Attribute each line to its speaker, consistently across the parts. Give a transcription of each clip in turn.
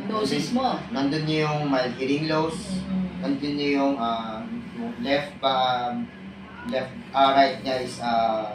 Speaker 1: diagnosis mo.
Speaker 2: Nandun yung mild hearing loss, nandun yung right niya is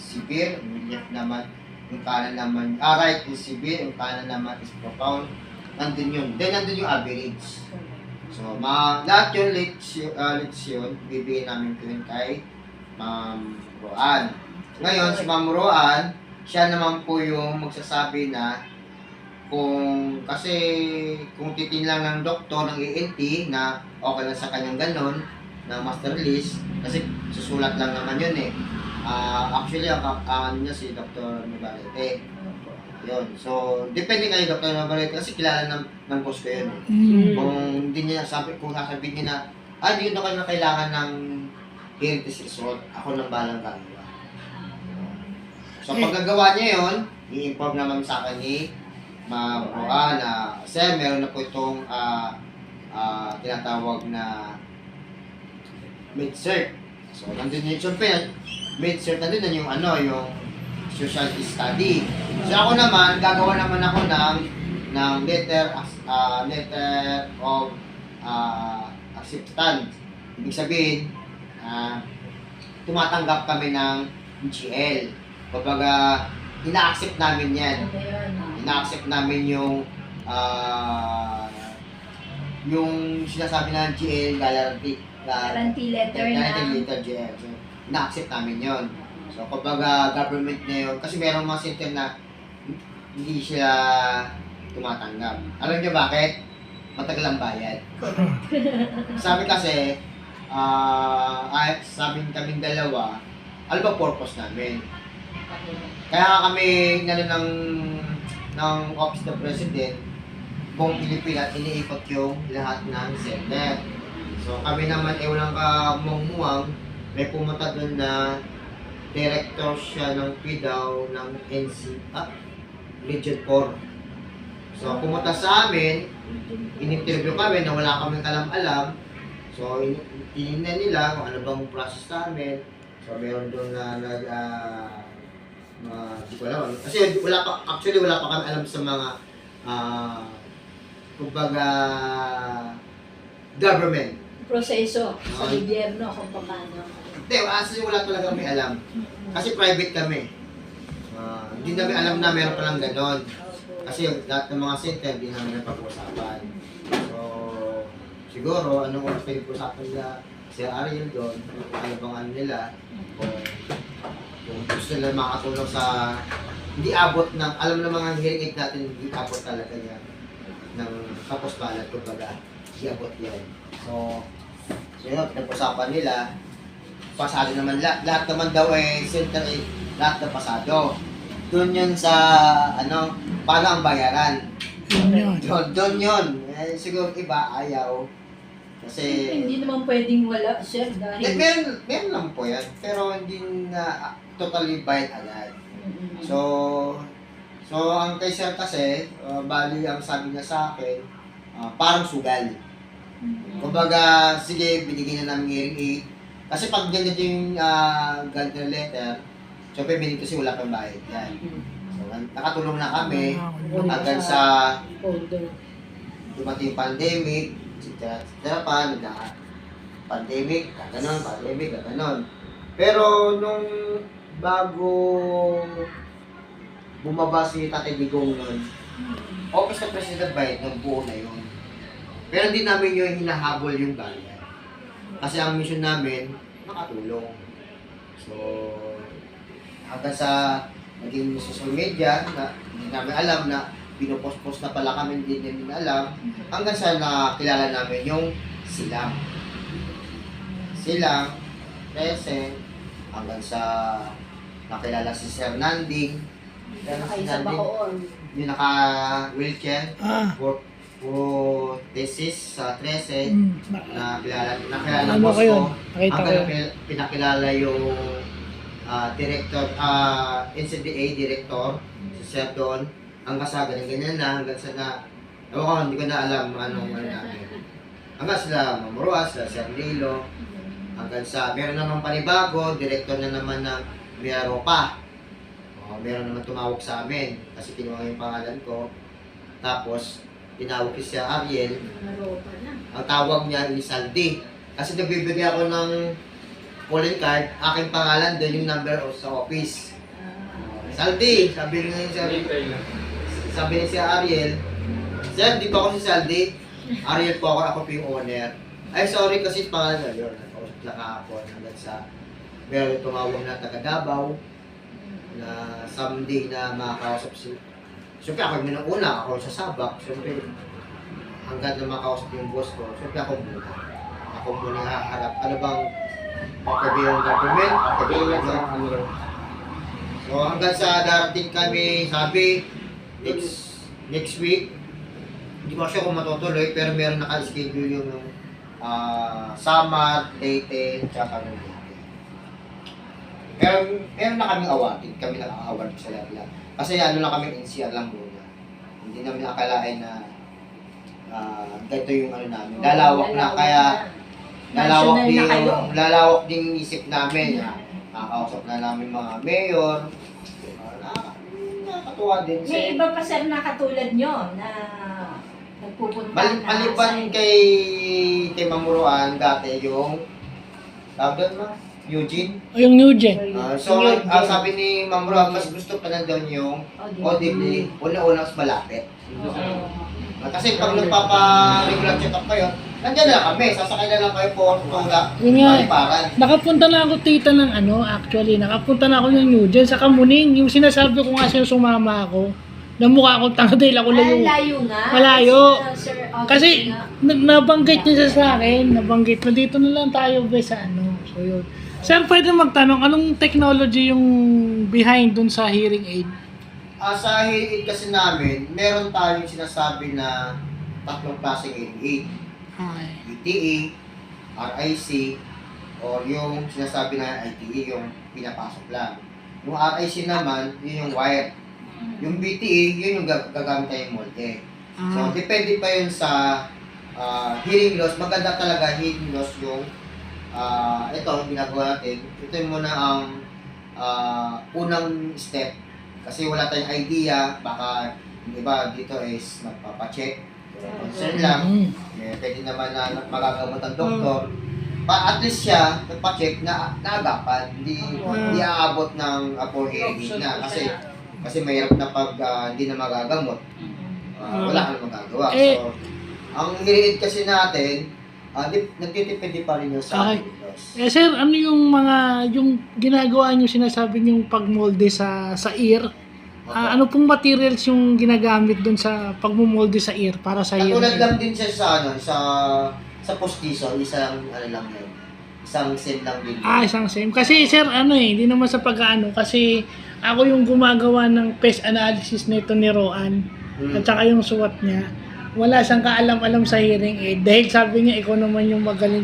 Speaker 2: severe, yung left naman, yung kanan naman, right is severe, yung kanan naman is profound. Nandun yun. Then nandun yung average. So, lahat yung leksyon, bibigyan namin ko yun kay Ma'am Roan. Ngayon, si Ma'am Roan, siya naman po yung magsasabi na kasi kung titingnan ng doktor ng ENT na okay lang sa kanyang ganon, na master list, kasi susulat lang naman yun eh. Actually, ano niya si Dr. Navarrete. Yun. So, depende kay Dr. Navarrete kasi kilala ng boss ko yun eh. Kung hindi niya kung sasabihin niya na, hindi na kayo na kailangan ng hearing test result, ako nang balang gagawa. So, pag nagawa niya yun, i-inform naman sa akin ni Ma'am Roan na, sir, meron na po itong tinatawag na mid-cert. So, nandun yung siyempre, mid-cert nandun na yung yung social study. So, ako naman, gagawa naman ako ng letter of acceptance. Ibig sabihin, tumatanggap kami ng GL. Kumbaga, ina-accept namin yan. Ina-accept namin yung sinasabi ng GL, guarantee letter GL. So, ina-accept namin yon. So, kumbaga, government na yun. Kasi merong mga center na hindi sila tumatanggap. Alam niyo bakit? Matagal ang bayad. Sabi kasi, sabi kaming dalawa, ano ba purpose namin? Kaya kami ng Office ng President, buong Pilipinas, iniikot yung lahat ng center. So kami naman walang kamumuang, may pumunta doon na director siya ng PDAW ng Region 4. So pumunta sa amin, in-interview kami na wala kaming kalam-alam. So tinignan nila kung ano bang process namin. So meron doon na hindi ko alam. Kasi wala pa kami alam sa mga kumbaga government
Speaker 1: Proseso sa gobyerno kung paano.
Speaker 2: Hindi, wala talaga kami alam. Kasi private kami. Hindi namin alam na meron palang ganon. Kasi lahat ng mga center, hindi namin napag-usapan. So, siguro, anong oras pinag-usapan nila si Ariel doon, ano bang ano nila, kung gusto nila makatulong sa, hindi abot ng, alam ng mga hearing aid natin, hindi abot talaga yan ng kapos balat, kumbaga, hindi abot yan. So yun, pinag-usapan nila, pasado naman, lahat naman daw center lahat na pasado. Doon yun sa, paano ang bayaran. Doon yun. Siguro iba, ayaw. Kasi
Speaker 1: hindi naman pwedeng wala, sir, dahil
Speaker 2: meron lang po yan, pero hindi na totally bayad agad. So ang kay sir kasi, bali ang sabi niya sa akin, parang sugal. Kumbaga, sige, binigyan na namin hearing aid. Kasi pag ganyan yung ganito na letter, syempre binigyan kasi wala pang bayad yan. So, nakatulong na kami hanggang sa dumating pandemic, etc. pa, pandemic, gano'n. Pero nung bago bumaba si Tatay Digong nun, Office ng President bayad ng buo na yun. Pero hindi namin yung hinahabol yung bayad. Kasi ang mission namin, makatulong. So, hanggang sa naging social media, na hindi namin alam na pinupost-post na pala kami, hindi namin alam, hanggang sa nakilala namin yung Silang. Present, hanggang sa nakilala si Sir Nanding, yung naka-wheelchair, for thesis sa 13, nakilala boss ko, hanggang pinakilala yung director, NCDA director, si Sir Don, hanggang sa ganyan na, hanggang sa hindi ko na alam anong namin. Hanggang sila Mamuruas, sila Sir Lilo, hanggang sa, meron naman panibago, director na naman ng Miaropa. Meron naman tumawag sa amin, kasi kinuha yung pangalan ko. Tapos, tinawag ko si Ariel.
Speaker 1: Naropa na.
Speaker 2: Ang tawag niya is Saldi. Kasi nagbibigay ako ng calling card, aking pangalan, doon yung number sa office. Saldi, sabi ni si Ariel, Sir, di pa ako si Saldi. Ariel po ako po yung owner. Ay, sorry kasi pangalan na yun. Nakausap lang ako hanggang sa meron tumawag na taga Davao na someday na makakausap si... Siyempre ako yung una, ako sa Sabak. Siyempre, hanggang na makausap yung boss ko, siyempre ako muna. Ako muna haharap. Ano bang pagkabi yung government? Pagkabi yung So hanggang sa darating kami, sabi, next week, hindi ko sure kung matutuloy, pero meron naka-schedule yung Samar, Leyte, tsaka Leyte. Pero meron na kaming awarded, kami naka-award sa lahat. Kasi ano lang kami, NCR lang muna. Hindi namin akalain na ganito yung ano namin. Lalawak na, kaya lalawak din isip namin. Nakakausap na namin mga mayor. Nakakatuwa din.
Speaker 1: May iba pa sir na katulad nyo na nagpupunta
Speaker 2: Maliban kay Mamuruan, dati yung tawag doon ma? Eugene.
Speaker 3: O yung Eugene.
Speaker 2: So, sabi ni Mamuruan, mas gusto pa na doon yung ODB, una-una mas malapit. Kasi pag nagpapa-regular check-up kayo, nandiyan na lang kami, sasakay na lang kayo po tula,
Speaker 3: Yun nga.
Speaker 2: maliparan.
Speaker 3: Nakapunta na ako tita ng actually, nakapunta na ako ng Eugene sa Kamuning. Yung sinasabi ko nga sa'yo sumama ako, na mukha akong tanga dahil ako layo.
Speaker 1: Layo nga.
Speaker 3: Malayo.
Speaker 1: Sir,
Speaker 3: Kasi nabanggit niya sa akin, nabanggit na dito na lang tayo be sa So yun. Sir, pwede magtanong, anong technology yung behind dun sa hearing aid?
Speaker 2: Sa hearing aid kasi namin, meron tayong sinasabi na tatlong klaseng hearing aid.
Speaker 3: Okay.
Speaker 2: BTE, RIC, or yung sinasabi na ITE, yung pinapasok lang. Yung RIC naman, yun yung wire. Yung BTE, yun yung gagamit tayong molde. So, depende pa yun sa hearing loss. Maganda talaga hearing loss yung ito, ginagawa natin. Ito yung muna ang unang step. Kasi wala tayong idea, baka yung iba dito is magpapacheck. Concern lang. Pwede naman na magagamot ang doktor. At least siya, nagpa-check na naagapan. Hindi aabot ng for hearing na. Kasi mahirap na pag hindi na magagamot. Wala ka na magagawa. So, ang hearing aid kasi natin, nagtitipid pa rin yung sa hearing loss.
Speaker 3: Sir, ano yung yung ginagawa niyo, sinasabi niyo pagmolde sa ear? Ano pong materials yung ginagamit dun sa pagmumolde sa ear para sa hearing
Speaker 2: Katulad
Speaker 3: aid?
Speaker 2: lang din siya sa postiso, isang ano lang yun. Isang sim lang din.
Speaker 3: Isang same. Kasi sir, hindi naman sa pag-ano, kasi ako yung gumagawa ng PES analysis nito ni Roan, at saka yung SWOT niya. Wala siyang kaalam-alam sa hearing aid. Dahil sabi niya, ikaw naman yung magaling.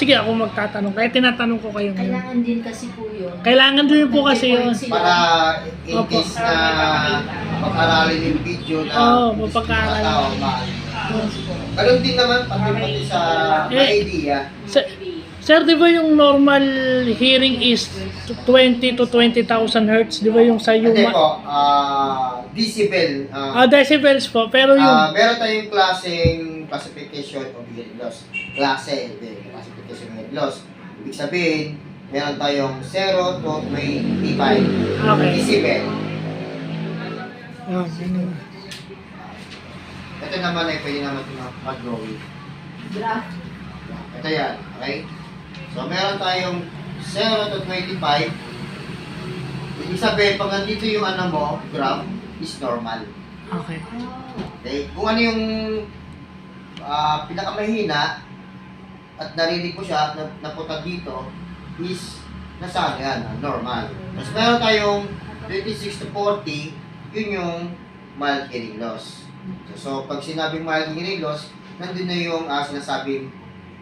Speaker 3: Sige, ako magtatanong. Kaya tinatanong ko kayo ngayon.
Speaker 1: Kailangan din kasi po yun.
Speaker 3: Kailangan din po kasi yun.
Speaker 2: Para in case na pag-aralin yung video na
Speaker 3: mapag-aaralin.
Speaker 2: Ganun din naman pati sa idea.
Speaker 3: Sir, di ba yung normal hearing is 20 to 20,000 hertz? Di ba yung sa
Speaker 2: Hindi
Speaker 3: Yuma?
Speaker 2: po, decibel.
Speaker 3: Decibels po. Pero yung...
Speaker 2: Meron tayong classification of hearing loss. Classification of hearing loss. Ibig sabihin, meron tayong 0 to 25 decibel. Ito naman ay pwede naman ito mag-drawing.
Speaker 1: Draft.
Speaker 2: Ito yan, okay? So, meron tayong 0 to 25. Ibig sabihin, pag nandito yung graph, is normal.
Speaker 3: Okay.
Speaker 2: Okay? Kung ano yung pinakamahina at narinig ko siya at napunta dito, is nasa normal. Tapos meron tayong 26 to 40, yun yung mild hearing loss. So, pag sinabing mild hearing loss, nandun na yung sinasabing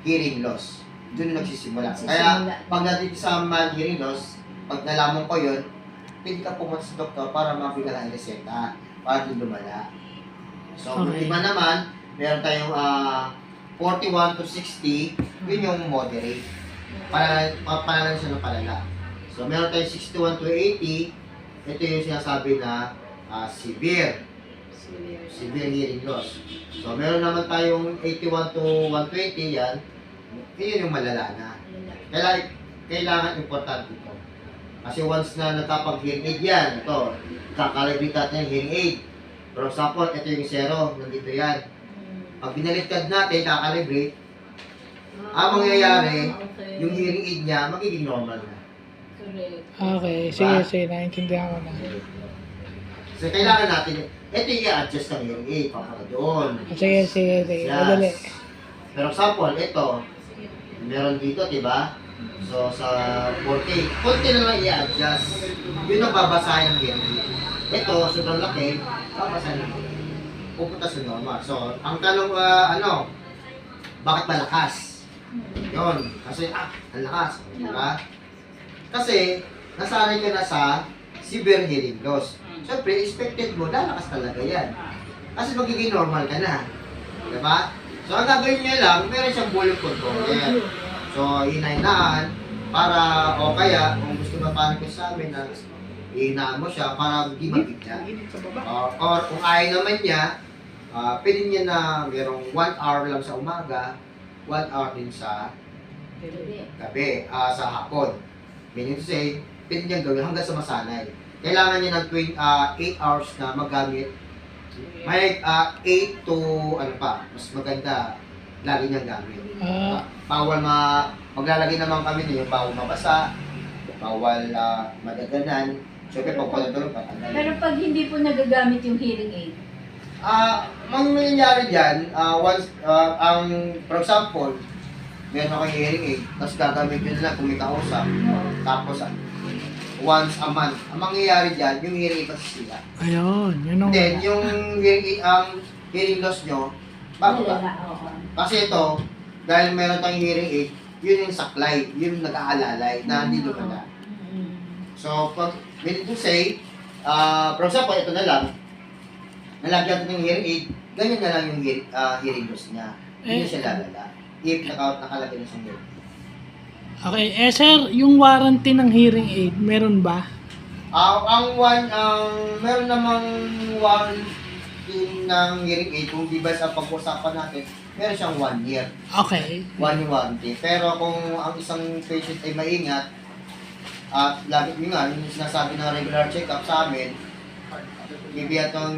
Speaker 2: hearing loss. Doon na nagsisimula. Kaya, pag natin sa mild hearing loss, pag nalaman ko yun, pwede ka pumunta sa doktor para mabigyan ng reseta, para din lumala. So, iba naman, meron tayong 41 to 60, yun yung moderate. Panalan siya ng palala. So, meron tayong 61 to 80, ito yung sinasabi na severe. severe hearing loss. So, meron naman tayong 81 to 120 yan. Yun yung malala na. Kailangan importante ito. Kasi once na nakapag-hearing aid yan, ito, kakalibrate natin yung hearing aid. For example, ito yung zero, nandito yan. Pag binaliktad natin, kakalibrate, ang mangyayari, yung hearing aid niya, magiging normal na.
Speaker 3: Okay, sige, sige, naiintindihan ko na.
Speaker 2: So, kailangan natin, ito yung i-adjust ng hearing aid, para doon.
Speaker 3: Sige, sige, sige, madali.
Speaker 2: For example, ito, meron dito, diba? So, sa 4K, konti na lang i-adjust. Yun ang babasahin ng hearing aid. Ito, sobrang laki, babasahin. Pupunta sa normal. So, ang tanong, bakit malakas? Yun. Kasi, ang lakas. Diba? Kasi, nasanay ka na sa severe hearing loss. Siyempre, expected mo, lalakas talaga yan. Kasi magiging normal ka na. Diba? So, ang gagawin niya lang, meron siyang volume controller. So, hinahinaan para, o kaya, kung gusto mapanig ko sa amin na hihinaan mo siya para hindi mabigla. Or kung ayaw naman niya, pwede niya na merong 1 hour lang sa umaga, 1 hour din sa gabi, sa hapon. Meaning to say, pwede niya gawin hanggang sa masanay. Kailangan niya ng 8 hours na magamit. May 8 to, mas maganda, lagi niyang gamit. Bawal maglalagay naman kami niyo, bawal mabasa, bawal madaganan. Siyempre, pag patutulog pa.
Speaker 1: Pero pag hindi po nagagamit yung hearing aid,
Speaker 2: mangyayari dyan, once, for example, meron ako yung hearing aid, tapos gagamit yun lang kung may kausap. Tapos, once a month, ang mangyayari dyan, yung hearing aid masisira.
Speaker 3: Ayun, yun ang...
Speaker 2: Then, yung hearing loss nyo, bababa. Kasi ito, dahil meron tayong hearing aid, yun yung saklay, yun yung nag-aalalay na hindi lumala. So, pag, meaning to say, for example, ito na lang, nalagyan ito ng hearing aid, ganyan na lang yung hearing loss niya. Hindi siya lalala. If nakalagay na sa hearing aid.
Speaker 3: Okay, sir, yung warranty ng hearing aid, meron ba?
Speaker 2: Meron namang warranty ng hearing aid, kung di ba sa pag-usapan natin, meron siyang 1 year.
Speaker 3: Okay.
Speaker 2: 1 year warranty. Pero kung ang isang patient ay maingat, at lagi nyo nga, yung sinasabi ng regular check-up sa amin, bibigyan itong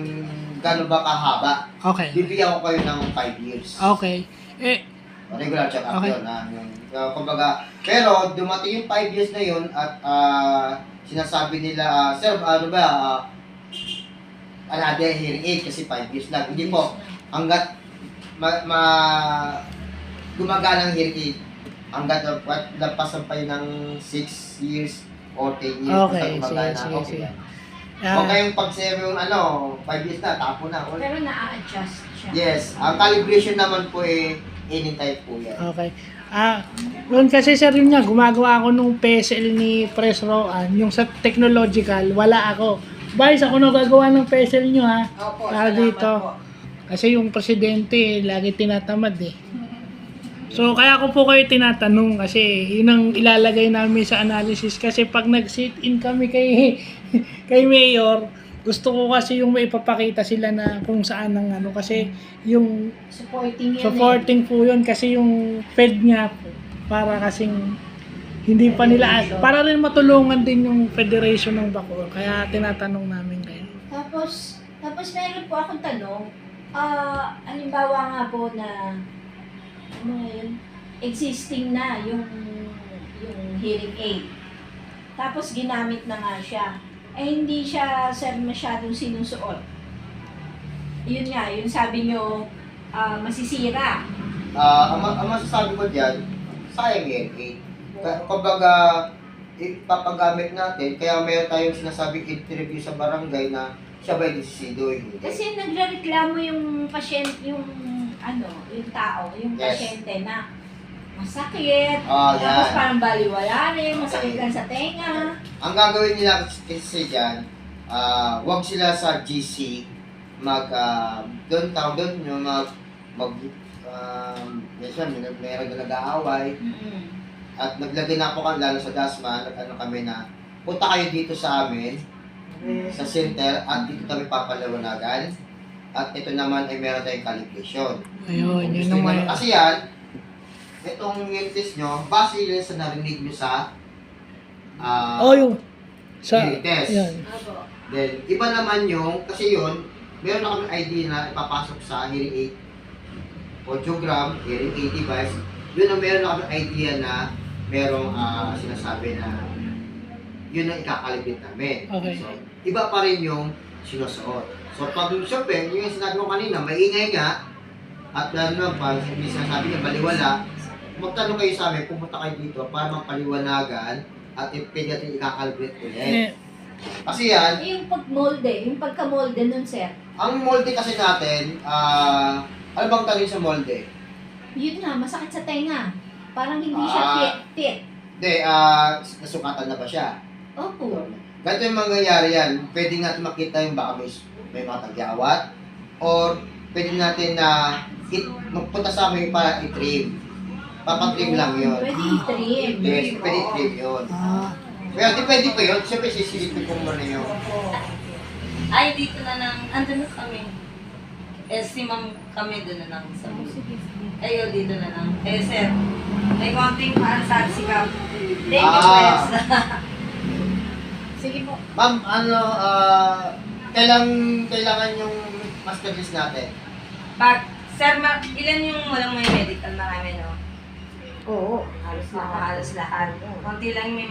Speaker 2: gano'n ba kahaba.
Speaker 3: Okay.
Speaker 2: Bibigyan ko kayo ng 5 years.
Speaker 3: Okay.
Speaker 2: Regular check-up
Speaker 3: Okay.
Speaker 2: yun. Kumbaga, pero dumating yung 5 years na yun at sinasabi nila, sir, another hearing aid kasi 5 years lang. Hindi po. Hanggat gumagana ang hearing aid, hanggat lapasan pa yun ng 6 years or 10 years.
Speaker 3: Okay, sige.
Speaker 2: Huwag kayong pag-save yung 5 years na, tapo na.
Speaker 1: pero na-adjust siya.
Speaker 2: Yes, ang calibration naman po anytime po yan.
Speaker 3: Okay. Doon kasi sir yun nga, gumagawa ako nung PSL ni Press Roan, yung sa technological, wala ako. Bayos ako na gagawa ng PSL nyo ha.
Speaker 1: Opo,
Speaker 3: Para
Speaker 1: salamat
Speaker 3: dito.
Speaker 1: po.
Speaker 3: Kasi yung presidente, lagi tinatamad eh. So, kaya ko po kayo tinatanong kasi yun ang ilalagay namin sa analysis kasi pag nag-sit-in kami kay Mayor, gusto ko kasi yung may ipapakita sila na kung saan ang kasi yung supporting po yun kasi yung Fed niya para kasing hindi pa nila, para rin matulungan din yung Federation ng Bacoor, kaya tinatanong namin kayo.
Speaker 1: Tapos meron po akong tanong, halimbawa nga po na existing na yung hearing aid. Tapos ginamit na nga siya. Hindi siya sir masyadong sinusuot. Yun nga, yung sabi nyo, masisira.
Speaker 2: Ang masasabi ko dyan, sayang hearing aid. Kumbaga, ipapagamit natin, kaya mayroon tayong sinasabing interview sa barangay na siya ba'y disisidoy.
Speaker 1: Kasi nagrereklamo yung pasyente, yung tao, yung pasyente na masakit, tapos parang baliwala rin, masakit lang sa tenga.
Speaker 2: Ang gagawin nila kasi dyan, wag sila sa GC doon meron na nag-aaway. At naglagay na po kami, lalo sa DASMA, kami na punta kayo dito sa amin, sa center, at dito kami papaliwanagan. At ito naman ay meron tayong calibration.
Speaker 3: Ayun, yun
Speaker 2: Gusto
Speaker 3: ang
Speaker 2: nyo-
Speaker 3: may...
Speaker 2: Kasi yan, itong hearing test nyo, base yun sa narinig nyo sa
Speaker 3: Oh, yung... Sa...
Speaker 2: hearing test.
Speaker 3: Yan.
Speaker 1: Opo.
Speaker 2: Then, iba naman yung, kasi yun, meron na kami ID na ipapasok sa hearing aid audiogram, hearing aid device. Yun ang meron na kami idea na merong sinasabi na yun ang ikakalibit namin.
Speaker 3: Okay.
Speaker 2: So, iba pa rin yung sinusuot. So, pag syempre, yung sinabi ko kanina, maingay nga, at ano, pag may sinasabi niya, baliwala, magtanong kayo sa amin, pumunta kayo dito para magpaliwanagan at pwede natin ikakalibit ulit.
Speaker 3: Eh,
Speaker 2: Kasi yan,
Speaker 1: Yung pag-molde, yung pagka-molde nun, sir.
Speaker 2: ang molde kasi natin, ano bang tanong sa molde?
Speaker 1: Yun nga, masakit sa tenga. Parang hindi siya
Speaker 2: Ah.
Speaker 1: fit.
Speaker 2: Hindi, nasukatan na ba siya?
Speaker 1: Opo.
Speaker 2: Ganito yung mangyayari yan. Pwede natin makita yung baka may mga tagyawat or pwede natin na magpunta sa amin para i-trim. Papatrim lang yun.
Speaker 1: Pwede i-trim.
Speaker 2: Yes, pwede i-trim yun.
Speaker 3: ah,
Speaker 2: Kaya di pwede pa yun. Siyempre sisilipin ko muna yun.
Speaker 4: Ay, dito na lang. Andun na kami. Eh, si ma'am kami doon na lang sa Ayo, dito na lang. Eh, sir, may konting paansar si Cap. Thank you,
Speaker 2: Ah.
Speaker 4: friends.
Speaker 1: Sige po.
Speaker 2: Ma'am, kailangan yung master list natin.
Speaker 4: Sir, ilan yung walang may medical? Marami, no?
Speaker 1: Oo.
Speaker 4: Halos lahat. Konti lang yung may